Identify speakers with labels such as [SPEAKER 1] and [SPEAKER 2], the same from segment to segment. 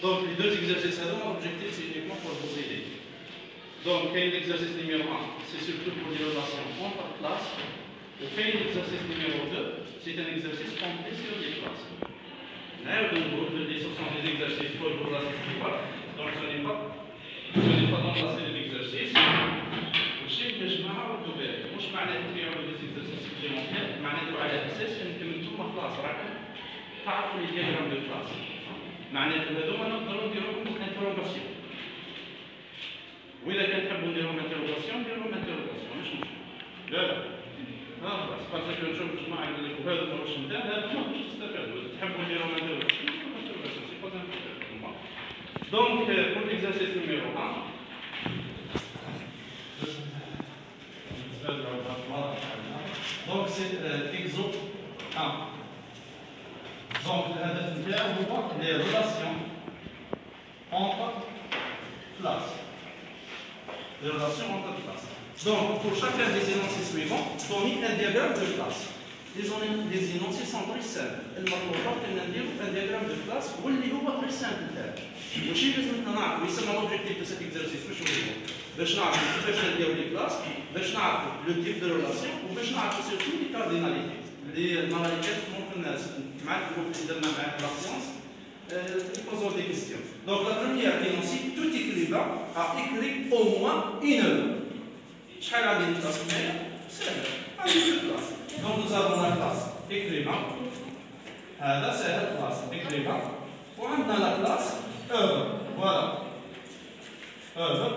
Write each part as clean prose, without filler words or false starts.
[SPEAKER 1] Donc, les deux exercices, l'objectif, c'est uniquement pour vous aider. Donc, l'exercice numéro 1, c'est surtout pour les relations entre classes. Et l'exercice numéro 2, c'est un exercice complet sur les classes. Là, ce sont des exercices pour les relations principales. Donc, je n'ai pas remplacé l'exercice. والشيء اللي جماعه ردوا بالك مش معناته يعملوا دي اكزرسيس سبليمونتير معناته على اساس انكم انتم خلاص راكم تعرفوا لي دياغرام دو كلاس معناته هذوما نقدروا نديروا لهم انتروغاسيون واذا كان تحبوا نديروا لهم انتروغاسيون نديروا لهم انتروغاسيون مش مشكل لا خلاص باسكو نشوف الجماعه يقول لك وهذا ماهوش نتاع هذا ما باش تستفادوا تحبوا نديروا لهم انتروغاسيون سي با امبورطون دونك pour l'exercice numéro 1 donc c'est exo 1. Donc le هو les relations entre classes. Les relations entre classes. Donc pour chacun des énoncés suivants, fournit un diagramme de classe. Les énoncés sont très simples. المطلوبات ان نديروا un diagramme de classe واللي هو très simple تاعو. وشي لازم نعرفوا يسمى l'objectif de cet exercice واش هو؟ باش نعرفوا كيفاش نديروا لي كلاس، باش نعرفوا لو تيب دو ريلاسيون، وباش نعرفوا سيرتو لي كارديناليتي، لي الماليكات ممكن مع الجروب اللي درنا معاه لا سيونس يبوزو دي كيستيون. دونك لا بروميير énoncé tout écrivain a écrit au moins une œuvre. شحال عندي الكلاس هنايا؟ ساهل، عندي كلاس. دونك nous avons la classe écrivain. هذا ساهل كلاس écrivain. وعندنا لا كلاس œuvre. Voilà. œuvre.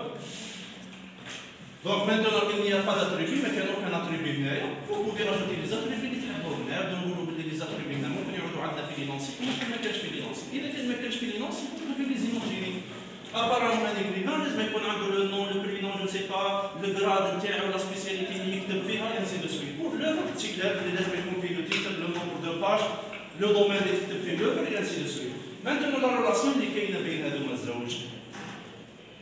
[SPEAKER 1] Donc maintenant qu'il n'y a pas d'attribut, mais qu'il n'y a aucun attribut هنايا، vous pouvez rajouter les attributs اللي تحبوا هنا، نقولوا باللي les attributs هنا ممكن يعودوا عندنا في لينونسي، وممكن ما كانش في لينونسي. إذا كان ما كانش في لينونسي، vous pouvez les imaginer. Apparemment un écrivain لازم يكون عنده le nom, le prénom, je ne sais pas, le grade نتاعو، la spécialité اللي يكتب فيها، et ainsi de suite. Pour l'œuvre تكتب اللي لازم يكون فيه le titre, le nombre de pages, le domaine اللي تكتب فيه l'œuvre, et ainsi de suite. Maintenant la relation اللي كاينة بين هذوما الزوج.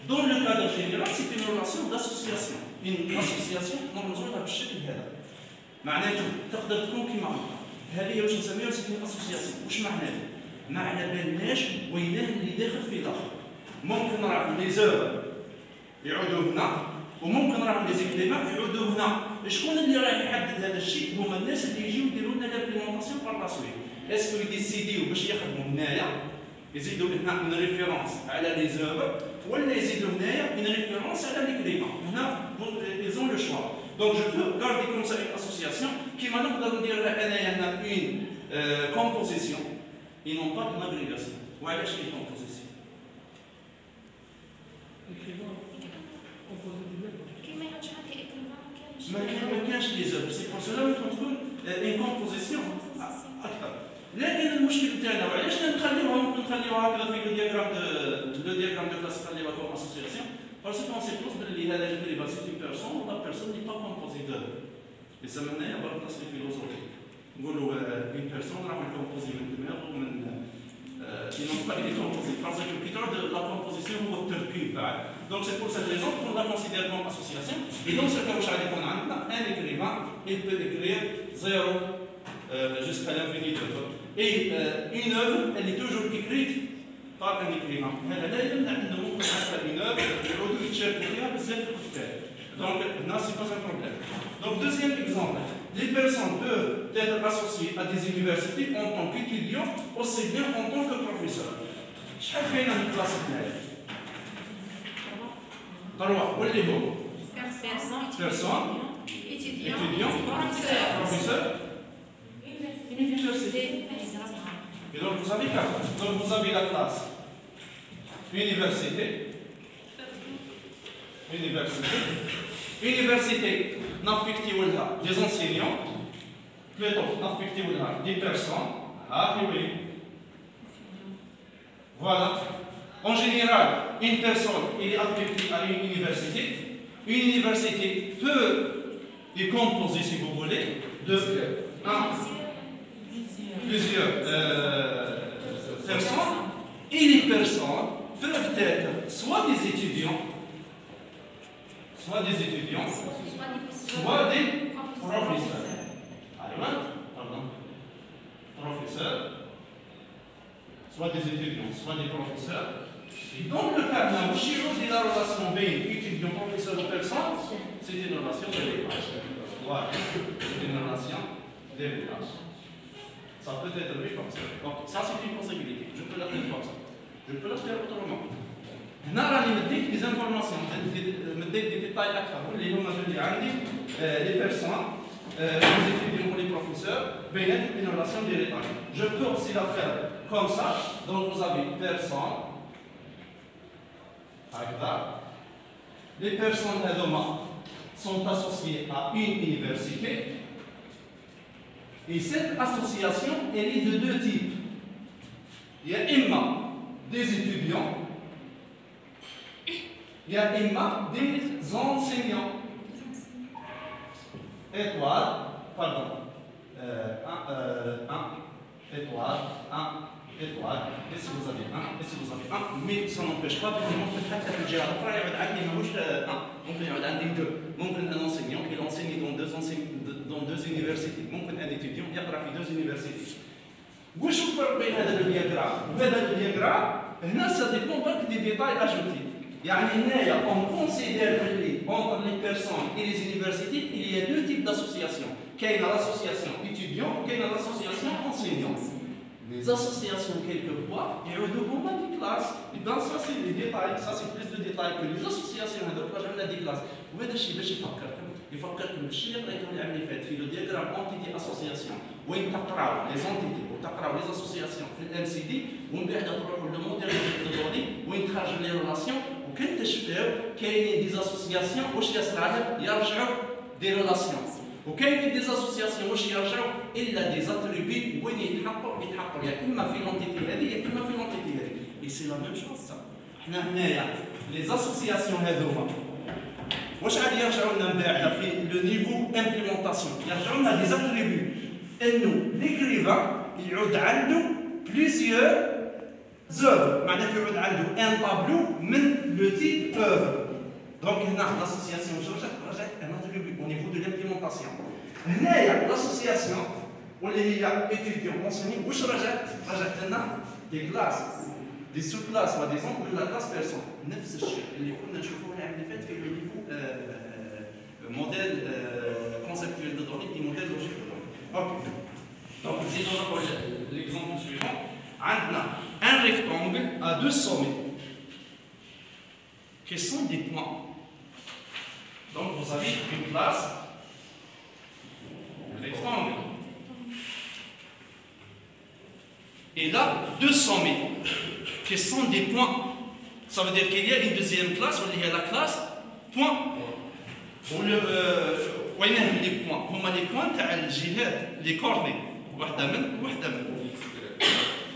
[SPEAKER 1] Dans le cadre général, c'est une relation d'association. Une association نرمزوها بالشكل هذا. معناته تقدر تكون كيما هكا. هذه واش نسميوها سي اون اسوسياسيون. واش معناها؟ ما على بالناش ويناه اللي داخل في الاخر. ممكن نعرفوا لي زوفر يعودوا هنا وممكن نعرفوا لي زيكليفان يعودوا هنا. شكون اللي راح يحدد هذا الشيء؟ هما الناس اللي يجيو يديروا لنا لابليمونطاسيون بار لا سويت. اسكو يديسيديو باش يخدموا هنايا يزيدوا هنا اون ريفيرونس على لي زوفر ولا يزيدوا هنايا اون ريفيرونس على ليكريفان. هنا ils ont le choix. Donc je peux garder comme ça une association qui maintenant نقدر ندير لها انايا هنا une composition et non pas une agrégation. وعلاش une composition؟ ما كانش لي زوفر، سي بور سولا ممكن تكون une composition اكثر. لكن المشكل تاعنا وعلاش نخليوها ممكن نخليوها هكذا في لو دياغرام دو كلاس نخليوها كوم اسوسياسيون parce qu'on sait tous باللي هذا الكليبر سي اون بيرسون ولا بيرسون اللي با كومبوزي دو يسمى لنا برك ناس فيلوزوفي نقولوا اون بيرسون راح كومبوزي من دماغ ومن qui n'ont pas été composés parce que plutôt de la composition هو التركيب بعد. Donc c'est pour cette raison qu'on la considère comme association. Et dans ce cas واش غادي يكون عندنا un écrivain il peut écrire 0 jusqu'à l'infini de l'autre. Et une œuvre, elle est toujours écrite par un écrivain. هذا لا يمنع انه ممكن حتى une œuvre يعودوا يتشاركوا فيها بزاف الكتاب. Donc là c'est pas un problème. Donc deuxième exemple, les personnes peuvent être associées à des universités en tant qu'étudiants aussi bien en tant que professeurs. شحال كاينه من كلاس هنايا؟ 3 واللي هو personne, étudiant, professeur. Université. Et donc vous avez 4. Donc vous avez la classe université. Université, n'affectez-vous-là des enseignants, plutôt n'affectez-vous-là des personnes. Ah oui. Voilà. En général, une personne est affectée à une université. Une université peut y composer, si vous voulez, de plusieurs personnes, et les personnes peuvent être soit des étudiants, soit des professeurs. Pardon. Professeurs. soit des étudiants, soit des professeurs. Et donc le cas de la relation étudiant, professeur ou personne, c'est une relation d'héritage. Voilà, c'est une relation d'héritage. Ça peut être vu comme ça. Donc ça c'est une possibilité. Je peux la faire comme ça. Je peux la faire autrement. هنا راني مديك دي انفورماسيون مديك دي ديتاي اكثر اللي هما اللي عندي لي بيرسون les étudiants ou les professeurs بيناتهم une relation d'héritage. Je peux aussi la faire comme ça. Donc vous avez personne هكذا. Les personnes هذوما sont associées à une université. Et cette association elle est de deux types. Il y a إما des étudiants. Il y a Emma des enseignants. Étoile, pardon. Étoile. Et si vous avez un, mais ça n'empêche pas que on peut faire le gérard. Après, il y a on peut deux. Un enseignant qui enseigne dans deux universités. Un étudiant qui a fait deux universités. Où je peux faire le diagramme? Le diagramme, ça dépend pas des détails ajoutés. On considère entre les personnes et les universités, il y a deux types d'associations. Qu'il y a l'association étudiant et qu'il y a l'association enseignant. Les associations, quelquefois, il y a des classes. Et dans ça, c'est les détails. Ça, c'est plus de détails que les associations. Donc, là, j'aime des classes. Vous voyez, il faut que le chiffre est fait le diagramme entité association. Où il t'apprend les entités, où t'apprend les associations, le MCD, où on peut le modèle de données, où il trace les relations. وكنت تشوفوا كاينين دي اسوسياسيون واش يرجعوا دي ريلاسيون وكاينين دي اسوسياسيون واش يرجعوا الا دي زاتريبي وين يتحققوا يا اما في لونتيتي هذه يا اما في لونتيتي هذه اي سي لا ميم شوز سا حنا هنايا لي اسوسياسيون هذوما واش غادي يرجعوا لنا من بعد في لو نيفو امبليمونطاسيون يرجعوا لنا دي زاتريبي انه ليكريفان يعود عنده بليزيور œuvres, معناته يعود عنده un tableau من le type œuvre. Donc هنا l'association رجعت un attribut au niveau de l'implémentation. هنايا l'association واللي هي étudiant enseignant واش رجعت لنا des classes des sous-classes soit disons ou la classe personne. نفس الشيء اللي كنا نشوفوه العام اللي فات في le niveau modèle conceptuel de données et modèle logique de données. Ok. Donc نزيدو l'exemple suivant. عندنا un rectangle à deux sommets qui sont des points. Donc vous avez une classe, un rectangle. Et là, deux sommets qui sont des points. Ça veut dire qu'il y a une deuxième classe, où il y a la classe point. Où les points. Les points, les coordonnées.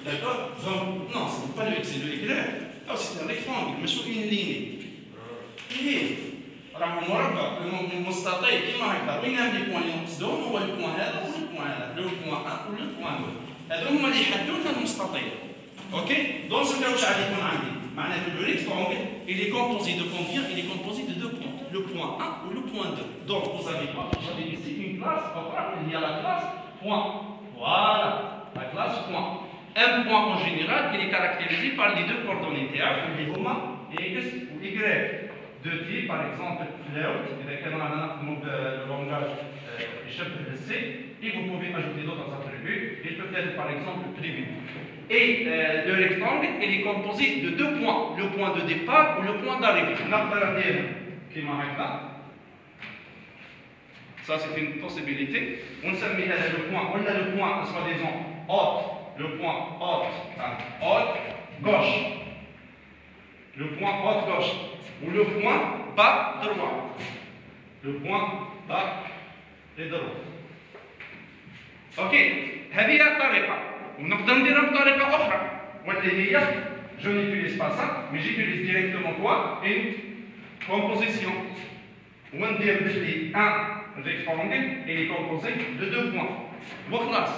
[SPEAKER 1] D'accord? Donc, non, ce n'est pas le X, c'est le Y. C'est un rectangle, mais sur une ligne. Et, راه مربع مستطيل كيما هكذا وين هاد لي بوان اللي نقصدهم هو البوان هذا والبوان هذا لو بوان 1 ولو بوان 2 هذو هما اللي يحددوا لنا المستطيل. اوكي دونك شنو واش غادي يكون عندي معناته لو ريكتانغل il est composé de combien? Il est composé de deux points, le point 1 ou le point 2. Donc vous avez quoi? Vous avez ici une classe, il y a la classe point. Voilà, la classe point. Un point en général, il est caractérisé par les deux coordonnées TH, les homa et X ou Y. De type, par exemple, float, avec un le langage C, et vous pouvez ajouter d'autres attributs, et peut-être par exemple privé. Et le rectangle, il est composé de deux points, le point de départ ou le point d'arrivée. Ça, c'est une possibilité. On s'appelle le point, on a le point, soi-disant, haute, le point haute, gauche. Le point haute gauche. Ou le point bas droit. Le point bas et droit. Ok. هذه الطريقة. ونقدر نديرها بطريقة أخرى. واللي هي je n'utilise pas ça, mais j'utilise directement quoi? Une composition. وندير بلي un rectangle il est composé de deux points. وخلاص.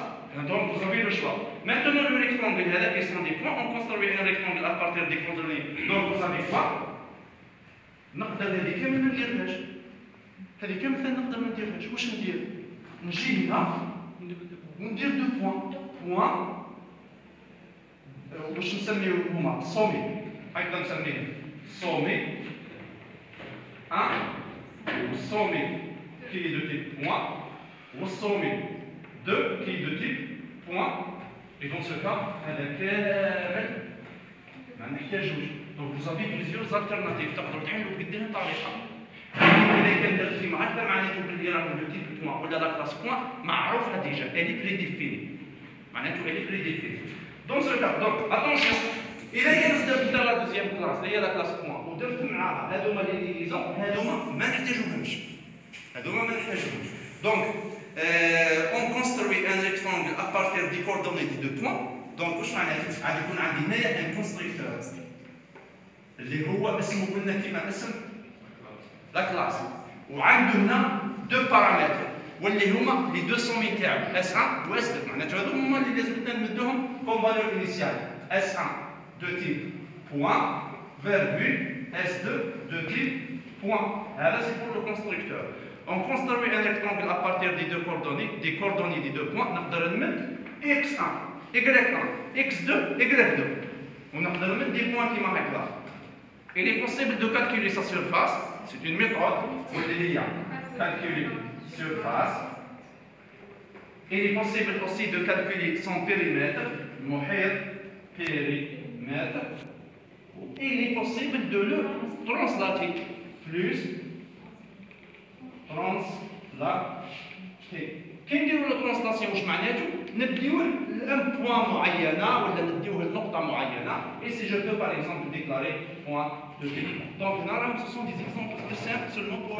[SPEAKER 1] Donc vous avez le choix. Maintenant le rectangle, il y a la question des points, on construit un rectangle à partir des coordonnées. Donc vous savez quoi? نقدر هذه كامل ما نديرهاش. هذه كامل نقدر ما نديرهاش. واش ندير؟ نجي هنا وندير دو بوان. بوان واش نسميو هما سومي ايضا نسميه سومي 1 والسومي qui est de type point والسومي 2 qui est de type point et dans ce cas هذا كامل ما نحتاجوش. دونك vous avez plusieurs alternatives تقدروا تحلوا بقدام طريقه. إذا كان درت فيما هكذا معناته بلي راه لو تيب بوان ولا لا كلاس بوان معروفه ديجا الي بريديفيني معناته الي بريديفيني. دونك سو كا دونك اتونسيون إذا كان درت لا دوزيام كلاس اللي هي لا كلاس بوان ودرت معاها هذوما لي ليزون هذوما ما نحتاجوهمش دونك اون كونستروي ان ريكتانجل ا بارتير دي كوردوني دي دو بوان. دونك واش معناتها غادي يكون عندي هنايا ان كونستركتور اللي هو اسمه قلنا كيما اسم لا كلاس وعنده هنا دو بارامتر واللي هما لي 200 تاعو اس 1 و اس 2 معناتها هذو هما اللي لازمنا نمدوهم كوم فالور انيسيال اس 1 دو تيب بوان فيرغول اس 2 دو تيب بوان. هذا سي بور لو كونستركتور. On construit un rectangle à partir des deux coordonnées des deux points. نقدر نمد x1 y1 x2 y2 ونقدر نمد des points كيما هكذا. Il est possible de calculer sa surface. C'est une méthode اللي هي calculer surface. Il est possible aussi de calculer son périmètre, محيط périmètre. Il est possible de le translater plus translater. كي نديروا لا ترانسلاسيون واش معناته؟ نديوه لان بوان معينه ولا نديوه لنقطه معينه. Et si je peux par exemple déclarer point de départ. Donc là, ce sont des exemples très simples seulement pour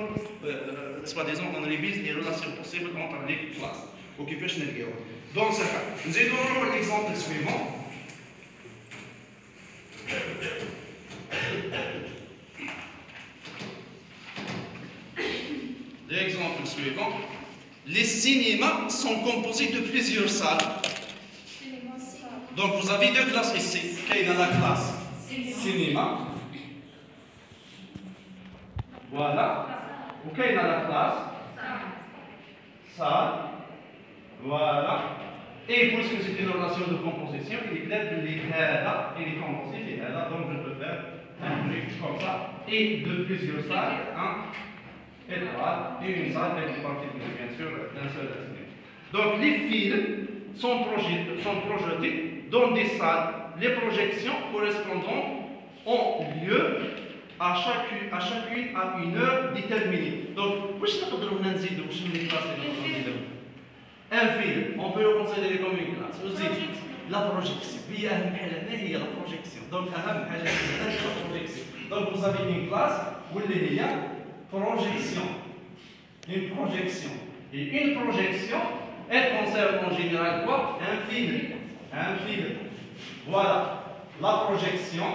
[SPEAKER 1] soi-disant on révise les relations possibles entre les classes. وكيفاش نلقاوها. Donc ça va. نزيدوا نروحوا l'exemple suivant. L'exemple suivant. Les cinémas sont composés de plusieurs salles. Donc vous avez deux classes ici. Quelle est la classe cinéma. Voilà. Ou quelle est la classe salle. Voilà. Et puisque c'est une relation de composition, il est clair que les là, il est composé et là, donc je peux faire un truc comme ça. Et de plusieurs salles, un étoile et une salle avec des parties bien sûr d'un seul aspect. Donc les fils sont projetés dans des salles. Les projections correspondant ont lieu à chacune à une heure déterminée. Donc, واش نقدروا نزيدوا واش من كلاس نقدروا un fil on peut le considérer comme une classe aussi la projection هي اهم حاجه هنا هي la projection. Donc اهم حاجه هنا هي la projection. Donc vous avez une classe واللي هي projection. Une projection. Et une projection, elle concerne en général quoi? Un fil. Un fil. Voilà. La projection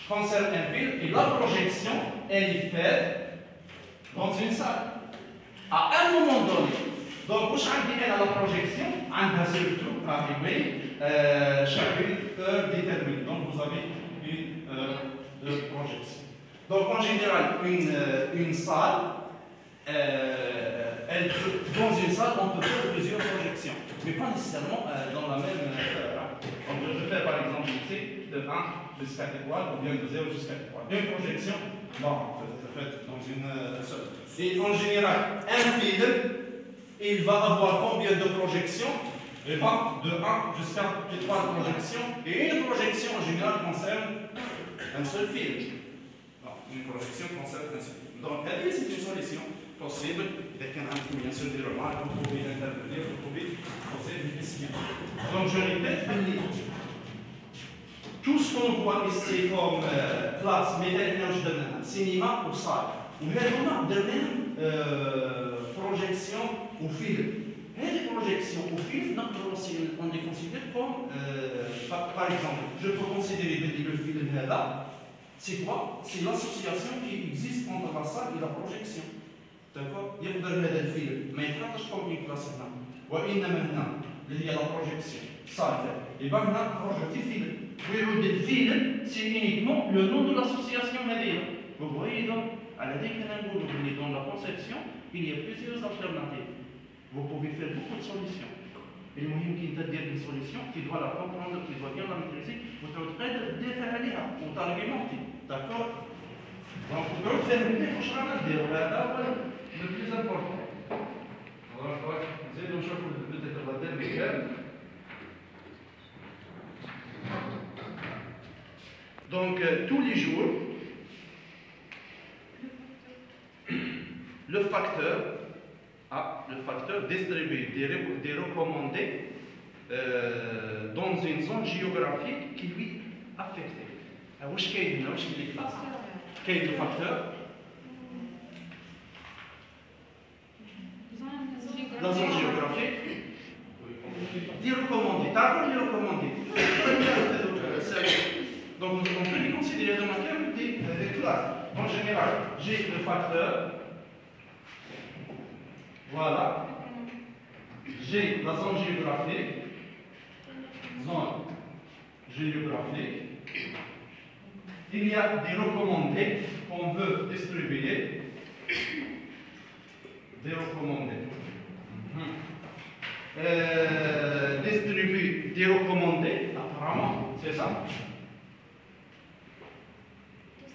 [SPEAKER 1] concerne un fil et la projection, elle est faite dans une salle. À un moment donné. Donc, où j'ai la projection, on a surtout chacune heure déterminée. Donc, vous avez une heure de projection. Donc, en général, une salle, dans une salle, on peut faire plusieurs projections, mais pas nécessairement dans la même heure. Donc, je fais par exemple ici de 1 jusqu'à étoile, ou bien de 0 jusqu'à étoile. Une projection, bon, je fais dans une seule. Et en général, un fil, il va avoir combien de projections? Et pas de 1 jusqu'à étoile projection. Et une projection en général concerne un seul fil. Une projection concerne un seul fil. Donc, c'est une solution possible. Dès qu'il y a un bien sûr des remarques, vous pouvez intervenir, vous pouvez poser des questions. Donc, je répète, tout ce qu'on voit ici comme classe, médaille, cinéma ou salle. Ou bien, projection au fil. Et les projections au fil, on les considère comme, par exemple, je peux considérer le fil là. C'est quoi? C'est l'association qui existe entre la salle et la projection. D'accord? Il y a un fil, mais il ne pas comme une classe là. Ou il y a la projection. Salle. Et bien, on a projeté fil. Le fil, c'est uniquement le nom de l'association. Vous voyez donc, à la dans la conception, il y a plusieurs alternatives. Vous pouvez faire beaucoup de solutions.
[SPEAKER 2] المهم كي انت دير une solution tu dois la comprendre, tu dois bien la maîtriser وتعود تدافع عليها وتارجمونتي داكور. دونك تعود فاهم مليح واش رانا نديرو، هذا هو لو بليز امبورطون. نزيدو نشوفو بيتيتر لا ديرنيير. Donc, tous les jours, le facteur distribue des recommandés dans une zone géographique qui lui est affectée. Alors, où est-ce qu'il y a les classes? Quel est le facteur? La zone géographique. Des recommandés. T'as les recommandés. Donc, on peut les considérer dans ma carte des classes. En général, j'ai le facteur. Voilà. J'ai la zone géographique. Il y a des recommandés qu'on veut distribuer. Des recommandés. Distribuer des recommandés, apparemment, c'est ça.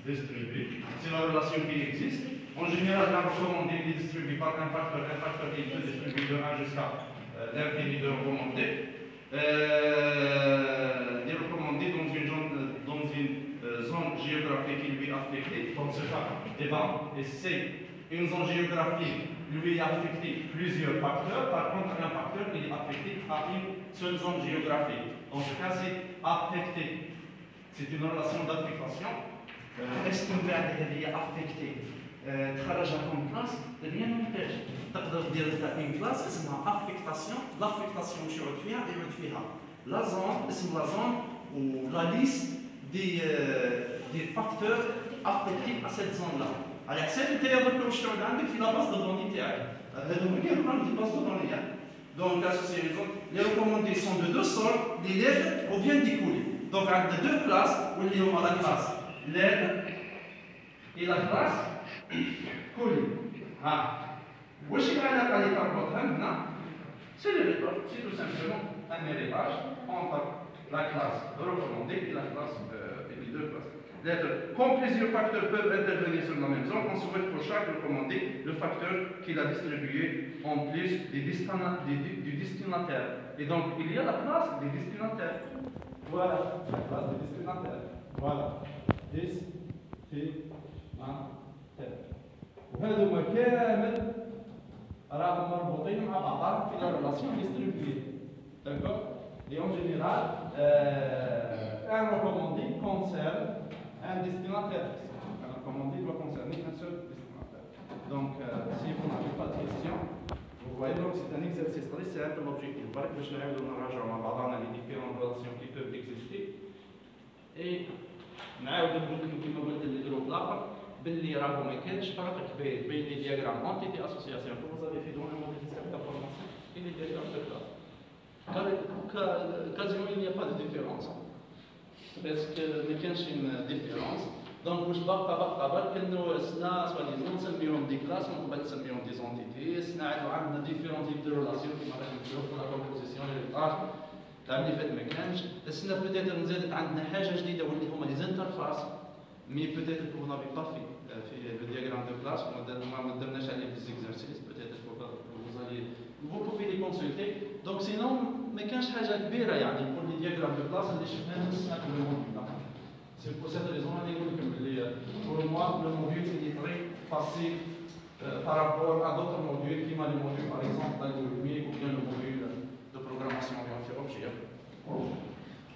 [SPEAKER 2] Distribuer, c'est la relation qui existe. En général, un recommandé est distribué par un facteur qui peut distribuer de 1 jusqu'à l'infini de recommandés. Des recommandés dans une zone géographique qui lui est affectée. Dans ce cas, et c'est une zone géographique lui est affectée plusieurs facteurs. Par contre, un facteur il est affecté à une seule zone géographique. Dans ce cas, c'est affecté. C'est une relation d'affectation. Est-ce qu'on va هي affecté تخرجها comme classe؟ rien n'empêche. تقدر دير une classe اسمها affectation. L'affectation شو يعود فيها؟ يعود فيها la zone اسم la zone ou la liste des facteurs affectés à cette zone-là. على حسب انت درك واش تعود عندك في لا باز دو دوني تاعك. هذا هما كيعرفوا عندك باز دو دوني. Donc association, les recommandés sont de deux sortes, les lettres ou bien découlés. Donc on a deux classes où il y a la classe lettre et la classe coulée. Où est-ce qu'il y a les caractères? C'est le réglage, c'est tout simplement un réglage entre la classe recommandée et la classe et les deux classes. Comme plusieurs facteurs peuvent intervenir sur la même zone, on souhaite pour chaque recommandé le facteur qu'il a distribué en plus du destinataire. Et donc, il y a la classe des destinataires. Voilà, la classe des destinataires. Voilà. destinataire. وهذوما كامل راهم مربوطين مع بعضهم في لا ريلاسيون ديستريبيي. D'accord? Et en général, un recommandé concerne un destinataire. Un recommandé doit concerner un seul destinataire. Donc, si vous n'avez pas de questions, vous voyez donc c'est un exercice très simple. L'objectif, باش نعاودوا نراجعوا مع بعضنا les différentes relations qui peuvent exister. Et نعاود نقول لكم كما قلت للجروب الاخر باللي راهو ما كانش فرق كبير بين لي دياغرام اونتيتي اسوسياسيون que vous avez fait dans le modèle de système d'information et les diagrammes de classe. Quasiment il n'y a pas de différence. Parce que ما كانش une différence. Donc واش بقى كانوا سنا سواليزون نسميهم دي كلاس ومن بعد نسميهم دي زونتيتي. سنا عندنا ديفيرون تيب دو ريلاسيون كيما راح نشوفوا لا كومبوزيسيون لي تاع اللي فات ما كانش. سنا بوتيتر نزادت عندنا حاجه جديده واللي هما لي زانترفاس. مي بوتيتر كو نافي با في لو دياغرام دو كلاس ما درناش عليه دي زيكزارسيس بوتيتر vous pouvez les consulter. Donc sinon ما كانش حاجه كبيره يعني pour les diagrammes de classe اللي شفناها السنه كلهم. C'est pour cette raison que pour moi le module est très facile par rapport à d'autres modules qui les modules par exemple d'algorithmique ou bien le module de programmation orientée objet.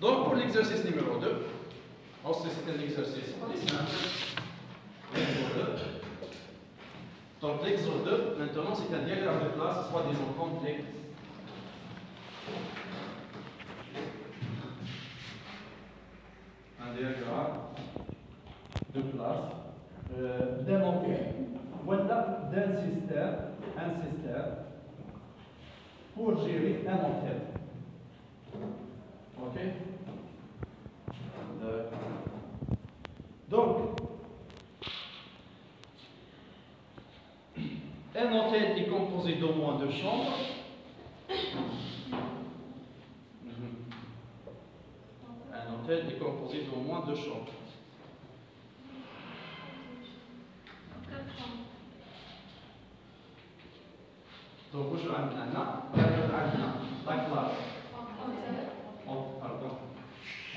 [SPEAKER 2] Donc pour l'exercice numéro 2, c'est un exercice très simple. Donc l'exemple 2, maintenant c'est un diagramme de classe, soit disons complexe. Un diagramme de classe d'un objet, voilà d'un système, un système pour gérer un objet. Ok? Donc, un hôtel est composé d'au moins 2 chambres.
[SPEAKER 1] Un hôtel est composé d'au moins 2 chambres. Donc, où je vais amener la classe. Pardon.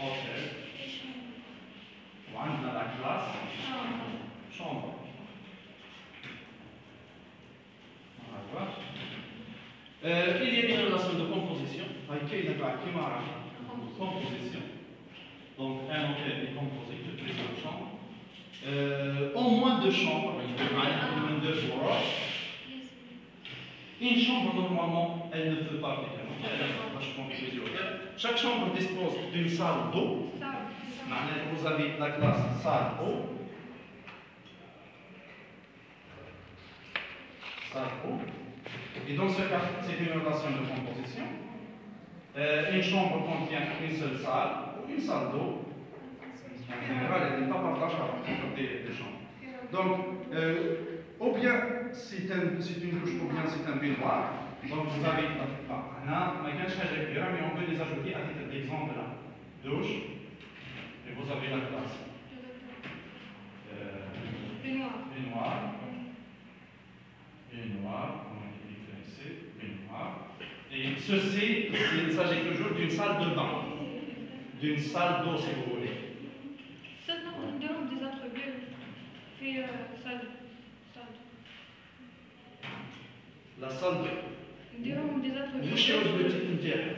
[SPEAKER 1] Hôtel. On a la classe. Chambre. Voilà. Il y a une relation de composition. Composition. Donc, un hôtel est composé de plusieurs chambres. Au moins 2 chambres. Une chambre, normalement, elle ne peut pas être un hôtel. Chaque chambre dispose d'une salle d'eau. Vous avez la classe salle eau. Salle eau. Et dans ce cas, c'est une relation de composition. Une chambre contient une seule salle ou une salle d'eau. En général, elle n'est pas partageable entre des chambres. Donc, ou bien c'est une douche, ou bien c'est un baignoire. Donc, vous avez mais on peut les ajouter à titre d'exemple là. Douche, et vous avez la classe. Baignoire. Et ceci, il s'agit toujours d'une salle de bain, d'une salle d'eau si vous voulez.
[SPEAKER 3] Ça demande des attributs. Fait salle.
[SPEAKER 1] La salle
[SPEAKER 3] Des attributs.
[SPEAKER 1] Vous cherchez le petit intérieur.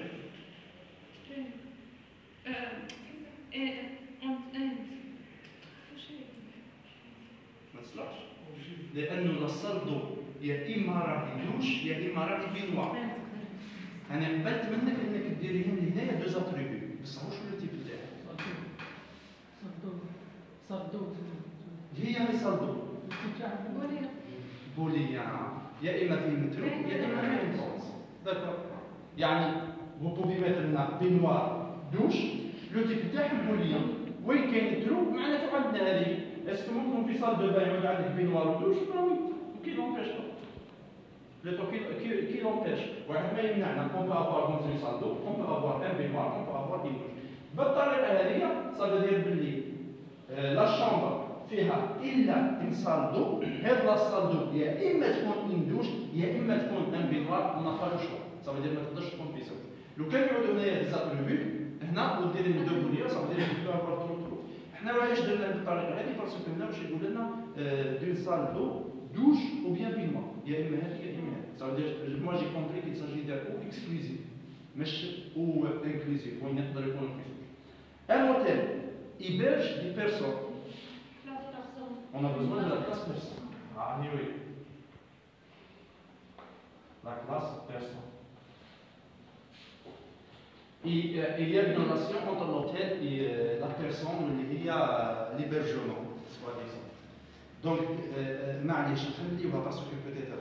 [SPEAKER 1] لأنه الصال ضوء يا إما راهي دوش يا إما راهي بينوار. أنا قبلت منك إنك ديريهم هنايا دو زاتريبيو بصح واش لو تيب تاعها؟ صال ضوء. هي صال ضوء. بولية. يا إما في مترو يا إما في إنفونس. داكور. يعني vous pouvez mettre هنا بينوار دوش لو تيب تاعها بولية. وين كاين ترو معناتها عندنا هذه. Est-ce que ممكن في صال دو باين يعود عندك بينوار ودوش؟ وي. Qui l'empêche pas? Plutôt qui l'empêche? واحد ما يمنعنا. On peut avoir dans une salle d'eau, on peut avoir un baignoire, on peut avoir une douche. بالطريقة هذه ça veut dire باللي la chambre فيها إلا une salle d'eau. هاد la salle d'eau يا إما تكون une douche يا إما تكون un baignoire. On n'a pas le choix. Ça veut dire ما تقدرش تكون في زوج. لو كان يعودوا هنايا دي زاتريبيو هنا ودير لهم دو بوليو ça veut dire que tu peux avoir trop. احنا علاش درنا بالطريقه هذه باسكو هنا واش يقول لنا دون سال دو دوش او بيان بينوار يا اما هذه يا اما هذه. Ça veut dire moi j'ai compris qu'il s'agit d'un ou exclusif مش ou inclusif وين يقدر يكون في زوج. Un hôtel héberge des personnes. On a besoin de la classe personne. Ah oui. La classe personne. Et il y a une relation entre l'hôtel et la personne اللي هي l'hébergement, soi-disant. Donc, معليش نخليوها parce que peut-être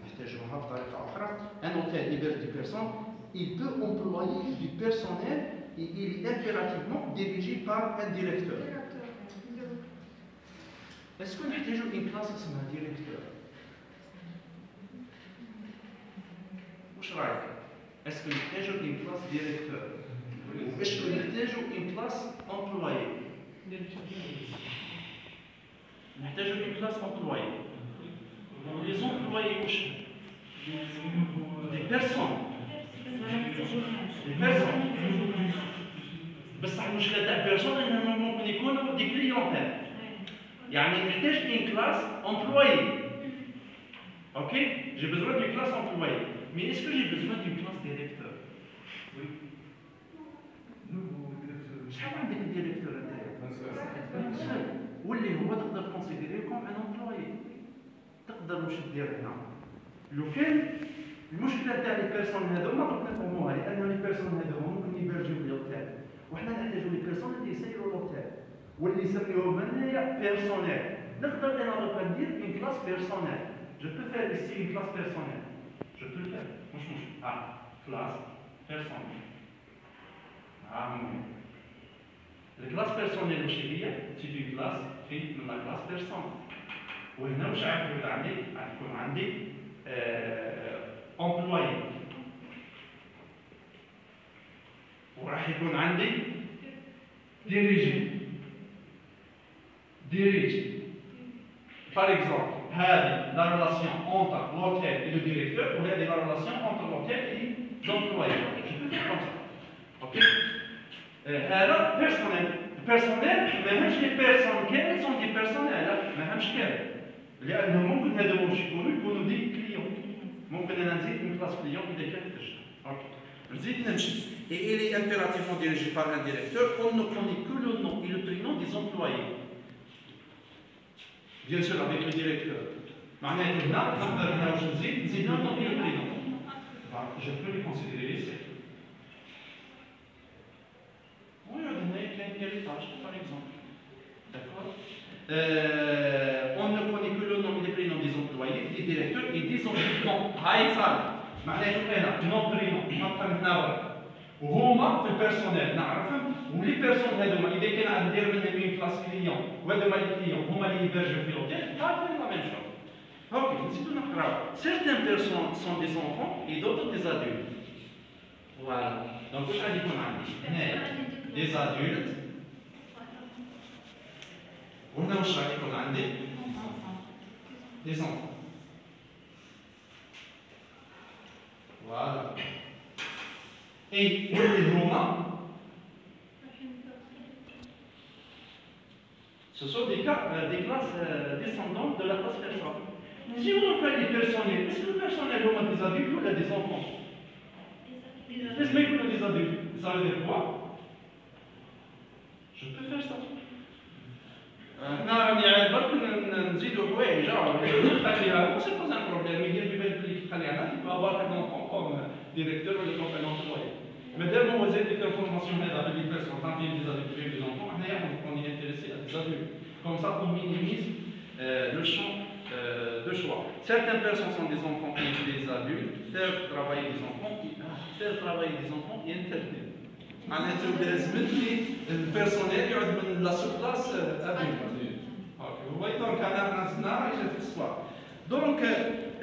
[SPEAKER 1] نحتاجوها بطريقة أخرى. Un hôtel héberge des personnes, il peut employer du personnel et il est impérativement dirigé par un directeur. Est-ce que نحتاجو une classe اسمها directeur? وش رأيك؟ Est-ce que نحتاجو une classe directeur? Ou est-ce que نحتاجو une classe employé? نحتاجو une classe employé. Les employés وش؟ Des personnes. Des personnes. بصح المشكلة تاع بيرسون انهم ممكن يكونوا دي كليونتيل. يعني نحتاج une classe employé. Ok? J'ai besoin d'une classe employée. Mais est-ce que j'ai besoin d'une classe directeur? Oui. شحال عندك الديريكتور نتاعك؟ واللي هو تقدر تكونسيديريه كوم ان امبلوي. تقدر واش دير هنا؟ لو كان المشكله تاع لي بيرسون هذوما قلت نفهموها لان لي بيرسون هذوما ممكن يبرجوا في لوتيل وحنا نحتاجوا لي بيرسون اللي يسيروا لوتيل واللي يسميوهم هنايا بيرسونيل. نقدر انا دوكا ندير اون كلاس بيرسونيل. جو بو فير ici une classe personnelle. Je peux le faire. Ah, classe personnelle. Ah, oui. La classe personnelle c'est une classe faite de la classe personne. وهنا واش غيكون عندي؟ غيكون عندي employé. وراح يكون عندي
[SPEAKER 2] Diriger. Dirige. Par exemple, la relation entre l'hôtel et le directeur, ou la relation entre l'hôtel et l'employé. Je peux faire comme ça. Ok? Alors, personnel, ما همش les personnes كامل sont des personnels، ما همش كامل. لأنه ممكن هذوما باش يكونوا دي كليون. ممكن أنا نزيد من كلاس كليون إذا كانت تشتغل. Ok. نزيد نمشي. Et il est impérativement dirigé par un directeur. On ne connaît que le nom et le prénom des employés. Bien sûr, avec le directeur. معناته هنا نقدر هنا واش نزيد le nom et le prénom. Je peux les considérer ici. Oui, on a un héritage, par exemple. D'accord? On ne connaît que le nom et les prénoms des employés, des directeurs et des occupants. Haïfal. معناته أنا nom prénom نحطها من هنا وهما في البيرسونيل نعرفهم ولي بيرسون هذوما إذا كان ندير منهم من كلاس كليون وهذوما لي كليون هما اللي يبرجوا في الأوتيل عارفين لا ميم شوز. Ok, نزيدو نقراو. Certaines personnes sont des enfants et d'autres des adultes. Voilà. Donc واش غادي يكون عندي؟ هنايا des adultes. وهنا واش غادي يكون عندي؟ des enfants. Voilà. Et les Romains, ce sont des classes descendantes de la classe personnelle. Si on appelle les personnels, est-ce que le personnel est des adultes ou des enfants? Est-ce que c'est des adultes? Ça veut dire quoi? Je peux faire ça. نعم يعني برك نزيدوا حوايج نخليها سي با ان بروبليم يدير في بالك اللي تخليها تبقى افوار ان اونفون كوم ديريكتور ولا كوم ان امبلوي مادام هو زاد ديك الانفورماسيون هذا اللي بيرسون تعطي دي زادولت دي زونفون حنايا اون اي انتريسي ا دي زادولت كوم سا اون مينيميز لو شامp de choix. Certaines personnes sont des enfants et des adultes, faire travailler des enfants et intervenir. معناته لازمتني البيرسونيل يقعد من لا سو كلاس ادولت. اوكي دونك انا نزلنا اجت في الصواب. دونك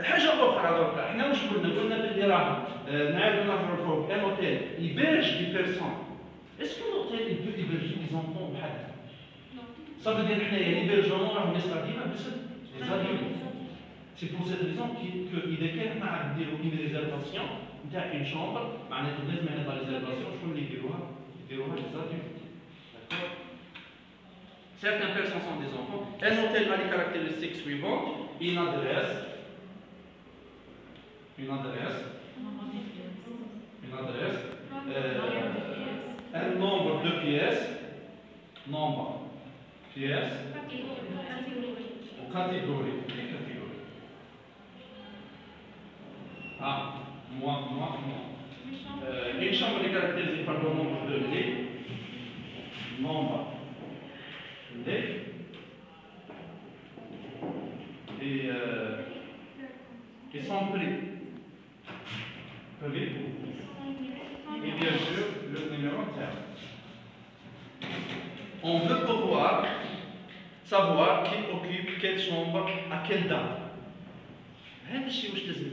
[SPEAKER 2] حاجه اخرى دونك احنا واش قلنا باللي راه نعاودوا نهضروا فوق ان اوتيل يبرج دي بيرسون. اسكو الاوتيل يبدو يبرجي دي زونفون بحالها؟ صافي دير حنايا ليبرجمون راه الناس قديمه بس لي زادولت. سي بور سيت ريزون كو اذا كان حنا عاد نديروا اون ريزيرفاسيون نتاع اون شومبر معناته لازم هاد لا ريزيرفاسيون شكون اللي يديروها؟ يديروها لي زادولت. داكور. Certaines personnes sont des enfants. Un hôtel a les caractéristiques suivantes. Une adresse, un nombre de pièces, ou catégorie. Ah, moi. Une chambre est caractérisée par le nombre de lits, et son prix. Et bien sûr, le numéro interne. On veut pouvoir savoir qui occupe quelle chambre à quelle date. هذا الشيء واش لازم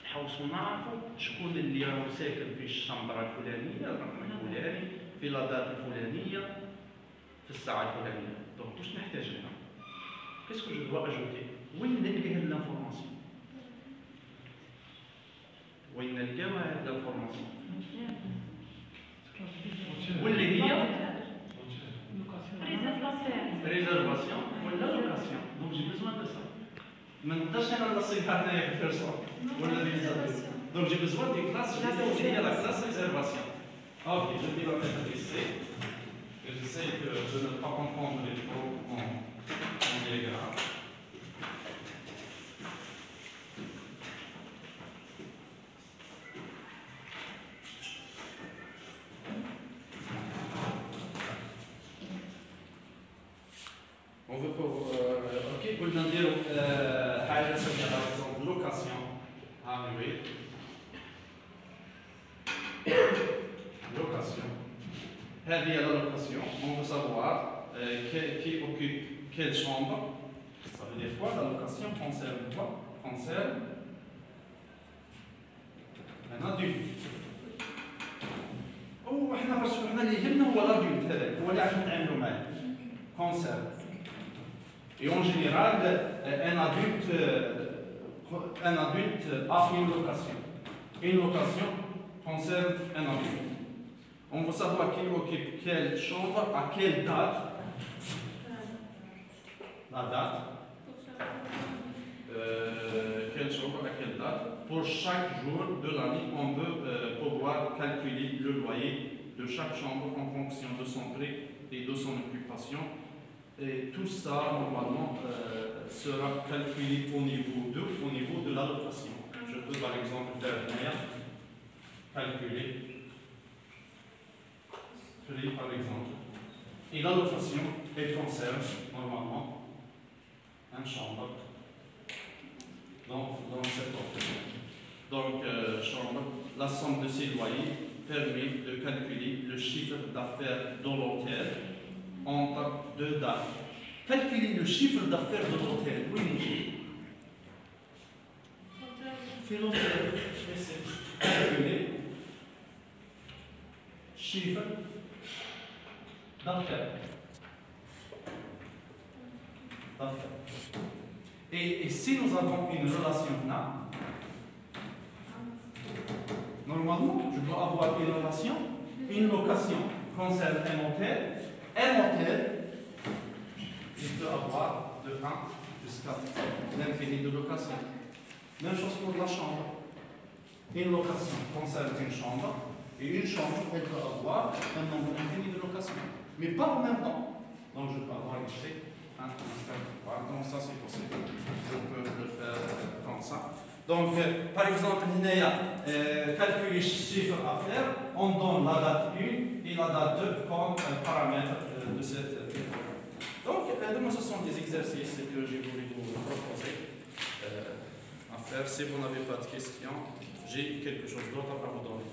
[SPEAKER 2] نحوسوا نعرفوا شكون اللي راه ساكن في الشمبره الفلانيه الرقم الفلاني في لا دات الفلانيه في الساعه الفلانيه. دونك واش نحتاج هنا؟ كيسكو جو دوا اجوتي؟ وين نلقى هاد لانفورماسيون؟ وين نلقاو هاد لانفورماسيون؟ واللي هي ريزيرفاسيون ولا لوكاسيون. دونك جي بيزوان دو سا. ما نقدرش انا نصيبها هنايا في بيرسون ولا ريزيرفاسيون. دونك جي بيزوان دي كلاس اللي هي لا كلاس ريزيرفاسيون. اوكي جو دي لا تيت ici. J'essaie de ne pas confondre les trop en diagramme. On veut pour ok قلنا نديرو حاجه سميها par exemple location. Ah oui. Location. هذه هي la location. On veut savoir qui occupe quelle chambre. Ça veut dire quoi? La location concerne quoi? Concerne un adulte. Oh,
[SPEAKER 1] وحنا باسكو حنا اللي يهمنا هو لادولت هذاك هو اللي عرفنا نتعاملوا معاه كونسيرن. Et en général, un adulte a une location. Une location concerne un adulte. On veut savoir qui occupe quelle chambre, à quelle date. La date. Quelle chambre, à quelle date. Pour chaque jour de l'année, on veut pouvoir calculer le loyer de chaque chambre en fonction de son prix et de son occupation. Et tout ça, normalement, sera calculé au niveau de l'allocation. Je peux par exemple faire calculer prix par exemple. Et l'allocation, elle concerne normalement une chambre dans cet ordre. Donc, chambre, la somme de ces loyers permet de calculer le chiffre d'affaires de l'hôtel entre deux dates. Calculer le chiffre d'affaires de l'hôtel. Oui, c'est l'hôtel. Calculer chiffre d'affaires. Et si nous avons une relation là, normalement, je dois avoir une relation, une location concerne un hôtel. Un hôtel, il peut avoir de 1 jusqu'à l'infini de location. Même chose pour la chambre. Une location concerne une chambre, et une chambre, elle peut avoir un nombre infini de location. Mais pas en même temps. Donc je peux avoir ici 1, 2, 3, donc ça c'est possible. Je peux le faire comme ça. Donc, par exemple, calculer chiffre à faire, on donne la date 1 et la date 2 comme paramètre de cette méthode. Donc, ce sont des exercices que j'ai voulu vous proposer à faire. Si vous n'avez pas de questions, j'ai quelque chose d'autre à vous donner.